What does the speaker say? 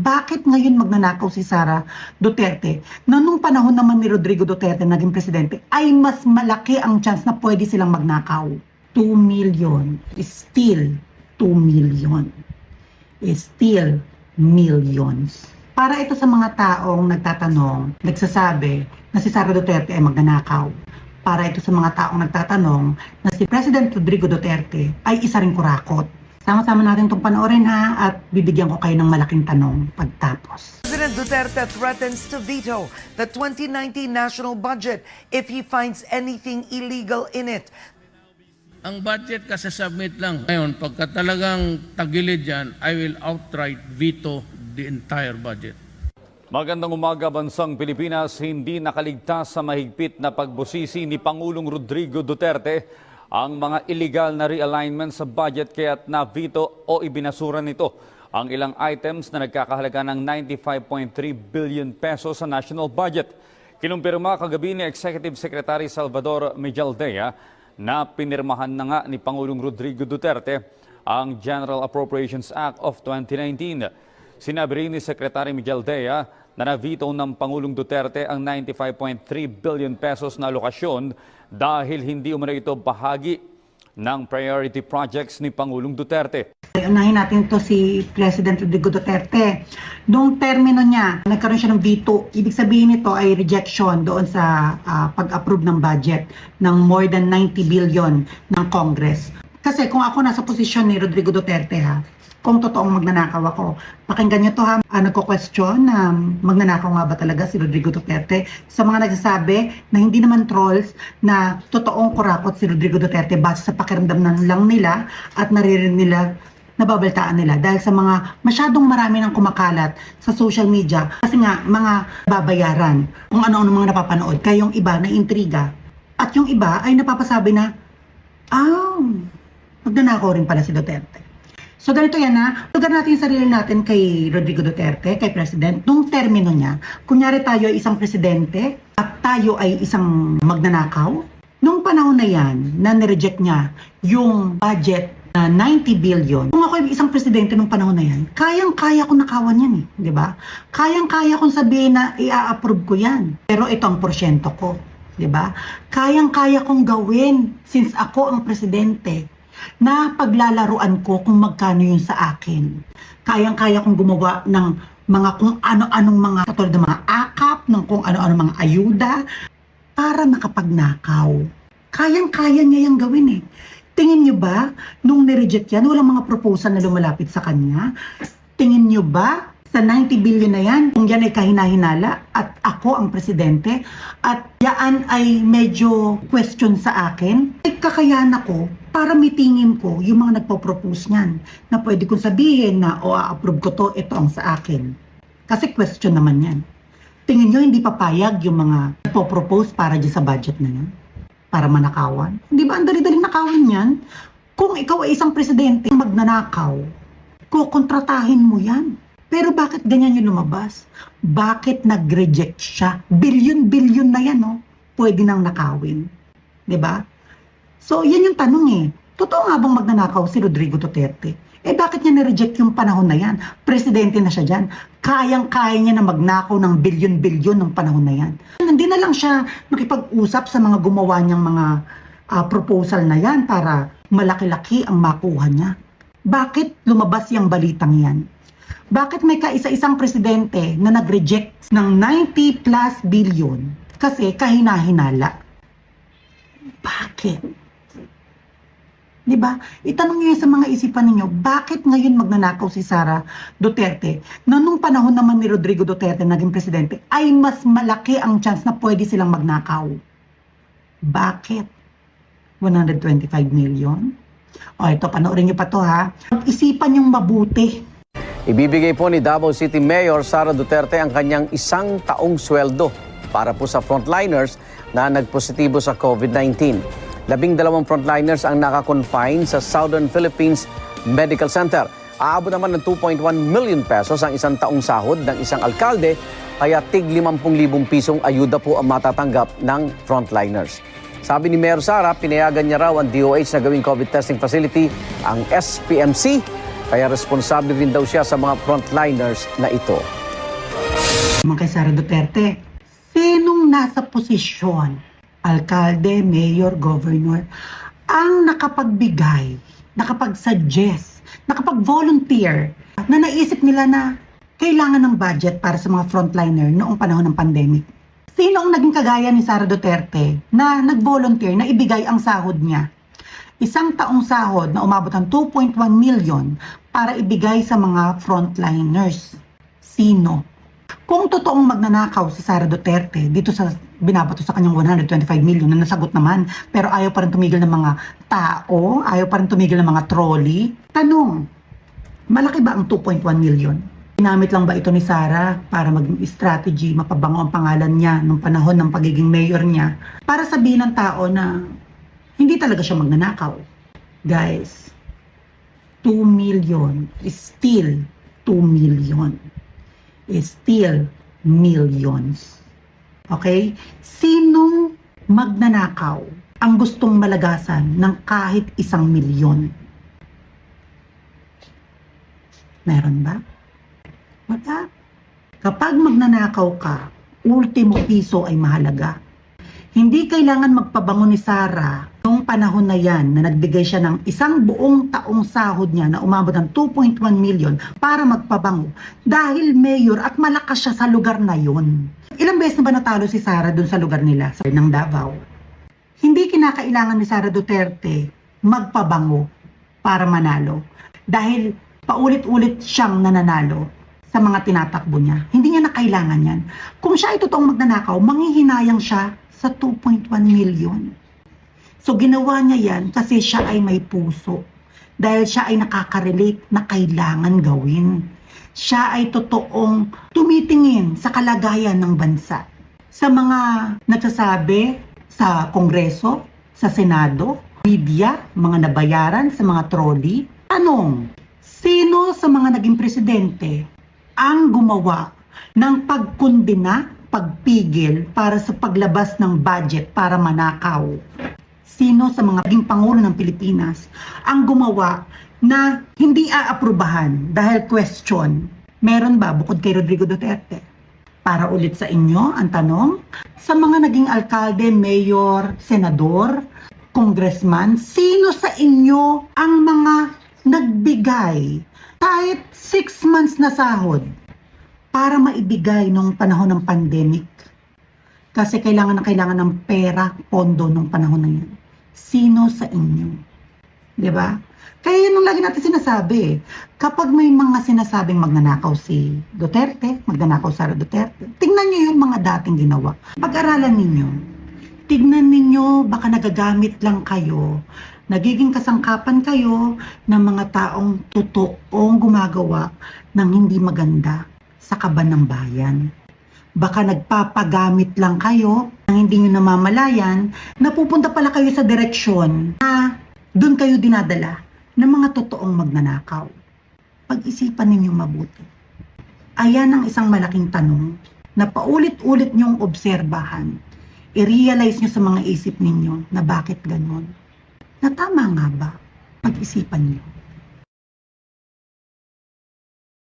bakit ngayon magnanakaw si Sara Duterte na nung panahon naman ni Rodrigo Duterte naging presidente ay mas malaki ang chance na pwede silang magnakaw. 2 million is still 2 million. Is still millions. Para ito sa mga taong nagtatanong, nagsasabi na si Sara Duterte ay magnanakaw. Para ito sa mga taong nagtatanong na si President Rodrigo Duterte ay isa ring kurakot. Sama-sama natin itong panoorin ha at bibigyan ko kayo ng malaking tanong pagtapos. President Duterte threatens to veto the 2019 national budget if he finds anything illegal in it. Ang budget kasi submit lang. Ngayon, pagka talagang tagilid yan, I will outright veto the entire budget. Magandang umaga, bansang Pilipinas. Hindi nakaligtas sa mahigpit na pagbusisi ni Pangulong Rodrigo Duterte ang mga illegal na realignment sa budget kaya't na-veto o ibinasura nito ang ilang items na nagkakahalaga ng 95.3 billion pesos sa national budget. Kinumpirma kagabi ni Executive Secretary Salvador Mejaldea na pinirmahan na nga ni Pangulong Rodrigo Duterte ang General Appropriations Act of 2019. Sinabi rin ni Secretary Mejaldea na na-veto ng Pangulong Duterte ang 95.3 billion pesos na alokasyon dahil hindi umano ito bahagi ng priority projects ni Pangulong Duterte. Unahin natin to si President Rodrigo Duterte. Noong termino niya, nagkaroon siya ng veto. Ibig sabihin nito ay rejection doon sa pag-approve ng budget ng more than 90 billion ng Congress. Kasi kung ako nasa posisyon ni Rodrigo Duterte kung totoong magnanakaw ako. Pakinggan niyo to nagko-question na magnanakaw nga ba talaga si Rodrigo Duterte. Sa mga nagsasabi na hindi naman trolls na totoong kurakot si Rodrigo Duterte base sa pakiramdam lang nila at naririnig nila, nababaltaan nila dahil sa mga masyadong marami ng kumakalat sa social media kasi nga mga babayaran kung ano-ano mga napapanood kaya yung iba na intriga at yung iba ay napapasabi na magnanakaw rin pala si Duterte. So ganito yan tugar natin yung sarili natin kay Rodrigo Duterte, kay President, nung termino niya. Kunyari tayo ay isang presidente at tayo ay isang magnanakaw. Nung panahon na yan, na nireject niya yung budget na 90 billion. Kung ako ay isang presidente nung panahon na yan, kayang-kaya kong nakawan yan di ba? Kayang-kaya kong sabihin na i-approve ko yan. Pero ito ang porsyento ko, di ba? Kayang-kaya kong gawin since ako ang presidente na paglalaruan ko kung magkano yun sa akin. Kayang-kaya kong gumawa ng mga kung ano-anong mga katulad ng mga akap, ng kung ano-anong mga ayuda para makapagnakaw. Kayang-kaya niya yung gawin Tingin niyo ba, nung nireject yan, walang mga proposal na lumalapit sa kanya? Tingin niyo ba, sa 90 billion na yan, kung yan ay kahina-hinala at ako ang presidente at yan ay medyo question sa akin, ay kakayahan ako para mitingin ko yung mga nagpo-propose niyan na pwede kong sabihin na approve ko to, ito ang sa akin. Kasi question naman yan. Tingin nyo hindi papayag yung mga nagpo-propose para dyan sa budget na yan? Para manakawan? Hindi ba ang dali-daling nakawan yan? Kung ikaw ay isang presidente magnanakaw, kukontratahin mo yan. Pero bakit ganyan yung lumabas? Bakit nag-reject siya? Billion-billion na yan, pwede nang nakawin. 'Di ba? So, yan yung tanong Totoo nga bang magnanakaw si Rodrigo Duterte? Bakit niya na-reject yung panahon na yan? Presidente na siya dyan. Kayang-kaya niya na magnakaw ng billion-billion ng panahon na yan. Hindi na lang siya nakipag-usap sa mga gumawa niyang mga proposal na yan para malaki-laki ang makuha niya. Bakit lumabas yung balitang yan? Bakit may kaisa-isang presidente na nag-reject ng 90 plus billion kasi kahina-hinala? Bakit? Diba? Itanong niyo sa mga isipan ninyo, bakit ngayon magnanakaw si Sara Duterte na nung panahon naman ni Rodrigo Duterte naging presidente ay mas malaki ang chance na pwede silang magnakaw? Bakit? 125 million? Ito, panoorin niyo pa to Isipan niyong mabuti. Ibibigay po ni Davao City Mayor Sara Duterte ang kanyang 1 taong sweldo para po sa frontliners na nagpositibo sa COVID-19. 12 frontliners ang nakakonfine sa Southern Philippines Medical Center. Aabot naman ng 2.1 million pesos ang 1 taong sahod ng isang alkalde, kaya tig 50,000 pisong ayuda po ang matatanggap ng frontliners. Sabi ni Mayor Sara, pinayagan niya raw ang DOH na gawing COVID testing facility ang SPMC Kaya responsable rin daw siya sa mga frontliners na ito. Mga kay Sara Duterte, sinong nasa posisyon, alkalde, mayor, governor, ang nakapagbigay, nakapag-suggest, nakapag-volunteer, na naisip nila na kailangan ng budget para sa mga frontliner noong panahon ng pandemic? Sino ang naging kagaya ni Sara Duterte na nag-volunteer na ibigay ang sahod niya? Isang taong sahod na umabot ng 2.1 million para ibigay sa mga frontliners. Sino? Kung totoong magnanakaw si Sara Duterte dito sa binabato sa kanyang 125 million na nasagot naman, pero ayaw pa rin tumigil ng mga tao, ayaw pa rin tumigil ng mga trolley. Tanong, malaki ba ang 2.1 million? Ginamit lang ba ito ni Sara para maging strategy, mapabango ang pangalan niya nung panahon ng pagiging mayor niya para sabihin ng tao na hindi talaga siya magnanakaw? Guys, 2 million is still 2 million. Is still millions. Okay? Sinong magnanakaw ang gustong malagasan ng kahit 1 milyon? Meron ba? Wala. Kapag magnanakaw ka, ultimo piso ay mahalaga. Hindi kailangan magpabango ni Sara noong panahon na yan na nagbigay siya ng isang buong taong sahod niya na umabot ng 2.1 million para magpabango dahil mayor at malakas siya sa lugar na yun. Ilang beses na ba natalo si Sara dun sa lugar nila, sa ng Davao? Hindi kinakailangan ni Sara Duterte magpabango para manalo dahil paulit-ulit siyang nananalo sa mga tinatakbo niya. Hindi niya na kailangan yan. Kung siya ay totoong magnanakaw, manghihinayang siya sa 2.1 million. So ginawa niya yan kasi siya ay may puso. Dahil siya ay nakaka-relate na kailangan gawin. Siya ay totoong tumitingin sa kalagayan ng bansa. Sa mga nagsasabi sa Kongreso, sa Senado, media, mga nabayaran sa mga trolley, tanong, sino sa mga naging presidente ang gumawa ng pagkondena, pagpigil para sa paglabas ng budget para manakaw? Sino sa mga naging Pangulo ng Pilipinas ang gumawa na hindi aaprubahan dahil question? Meron ba bukod kay Rodrigo Duterte? Para ulit sa inyo, ang tanong, sa mga naging alkalde, mayor, senador, congressman, sino sa inyo ang mga nagbigay kahit 6 months na sahod para maibigay nung panahon ng pandemic? Kasi kailangan ng pera, pondo nung panahon na yun. Sino sa inyo? Diba? Kaya yun ang lagi natin sinasabi. Kapag may mga sinasabing magnanakaw si Duterte, magnanakaw Sara Duterte, tingnan niyo yung mga dating ginawa. Pag-aralan ninyo. Tignan ninyo, baka nagagamit lang kayo. Nagiging kasangkapan kayo ng mga taong totoong gumagawa ng hindi maganda sa kaban ng bayan. Baka nagpapagamit lang kayo ng hindi nyo namamalayan na pupunta pala kayo sa direksyon na doon kayo dinadala ng mga totoong magnanakaw. Pag-isipan ninyo mabuti. Ayan ang isang malaking tanong na paulit-ulit nyong obserbahan. I-realize nyo sa mga isip ninyo na bakit ganon. Na tama nga ba? Pag-isipan nyo.